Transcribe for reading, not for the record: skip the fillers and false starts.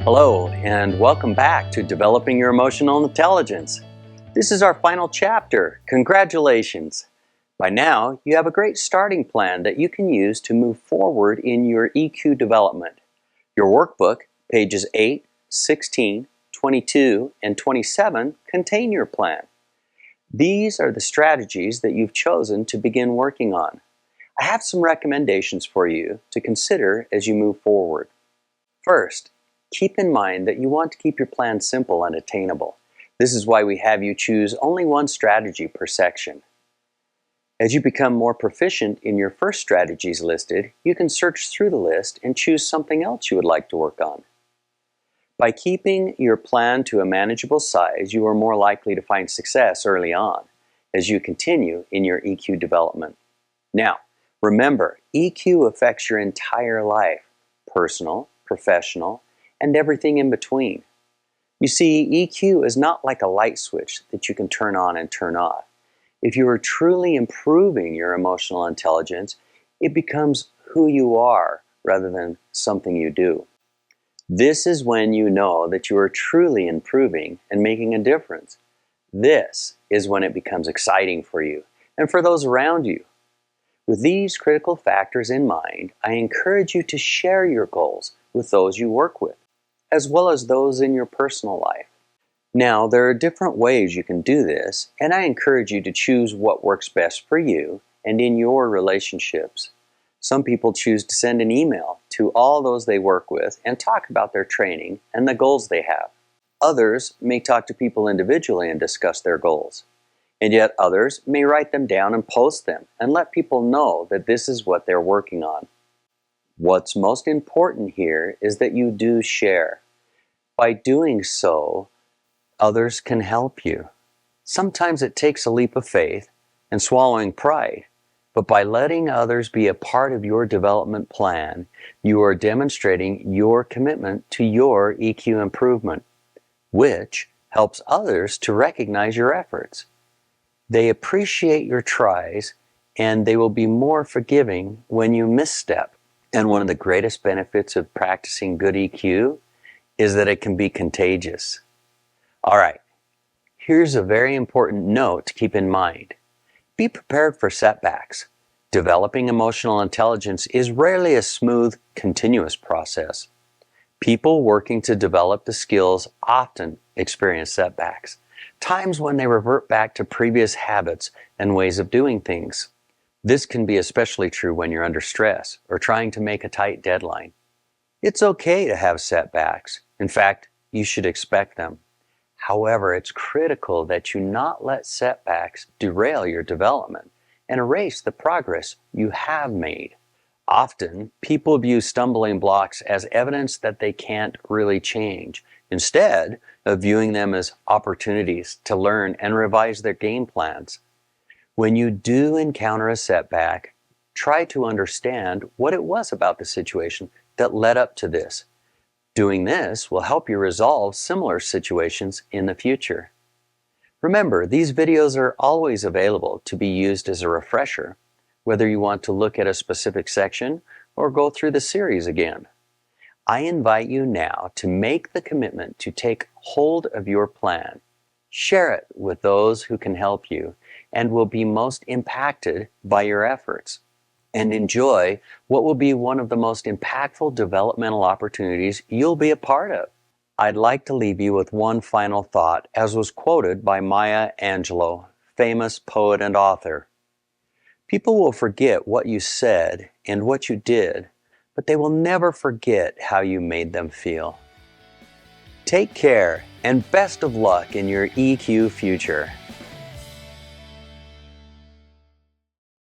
Hello, and welcome back to Developing Your Emotional Intelligence. This is our final chapter. Congratulations! By now, you have a great starting plan that you can use to move forward in your EQ development. Your workbook, pages 8, 16, 22, and 27 contain your plan. These are the strategies that you've chosen to begin working on. I have some recommendations for you to consider as you move forward. First, keep in mind that you want to keep your plan simple and attainable. This is why we have you choose only one strategy per section. As you become more proficient in your first strategies listed, you can search through the list and choose something else you would like to work on. By keeping your plan to a manageable size, you are more likely to find success early on as you continue in your EQ development. Now, remember, EQ affects your entire life, personal, professional, and everything in between. You see, EQ is not like a light switch that you can turn on and turn off. If you are truly improving your emotional intelligence, it becomes who you are rather than something you do. This is when you know that you are truly improving and making a difference. This is when it becomes exciting for you and for those around you. With these critical factors in mind, I encourage you to share your goals with those you work with, as well as those in your personal life. Now, there are different ways you can do this, and I encourage you to choose what works best for you and in your relationships. Some people choose to send an email to all those they work with and talk about their training and the goals they have. Others may talk to people individually and discuss their goals. And yet others may write them down and post them and let people know that this is what they're working on. What's most important here is that you do share. By doing so, others can help you. Sometimes it takes a leap of faith and swallowing pride, but by letting others be a part of your development plan, you are demonstrating your commitment to your EQ improvement, which helps others to recognize your efforts. They appreciate your tries, and they will be more forgiving when you misstep. And one of the greatest benefits of practicing good EQ is that it can be contagious. All right, here's a very important note to keep in mind. Be prepared for setbacks. Developing emotional intelligence is rarely a smooth, continuous process. People working to develop the skills often experience setbacks, times when they revert back to previous habits and ways of doing things. This can be especially true when you're under stress or trying to make a tight deadline. It's okay to have setbacks. In fact, you should expect them. However, it's critical that you not let setbacks derail your development and erase the progress you have made. Often, people view stumbling blocks as evidence that they can't really change, instead of viewing them as opportunities to learn and revise their game plans. When you do encounter a setback, try to understand what it was about the situation that led up to this. Doing this will help you resolve similar situations in the future. Remember, these videos are always available to be used as a refresher, whether you want to look at a specific section or go through the series again. I invite you now to make the commitment to take hold of your plan. Share it with those who can help you and will be most impacted by your efforts. And enjoy what will be one of the most impactful developmental opportunities you'll be a part of. I'd like to leave you with one final thought, as was quoted by Maya Angelou, famous poet and author. People will forget what you said and what you did, but they will never forget how you made them feel. Take care and best of luck in your EQ future.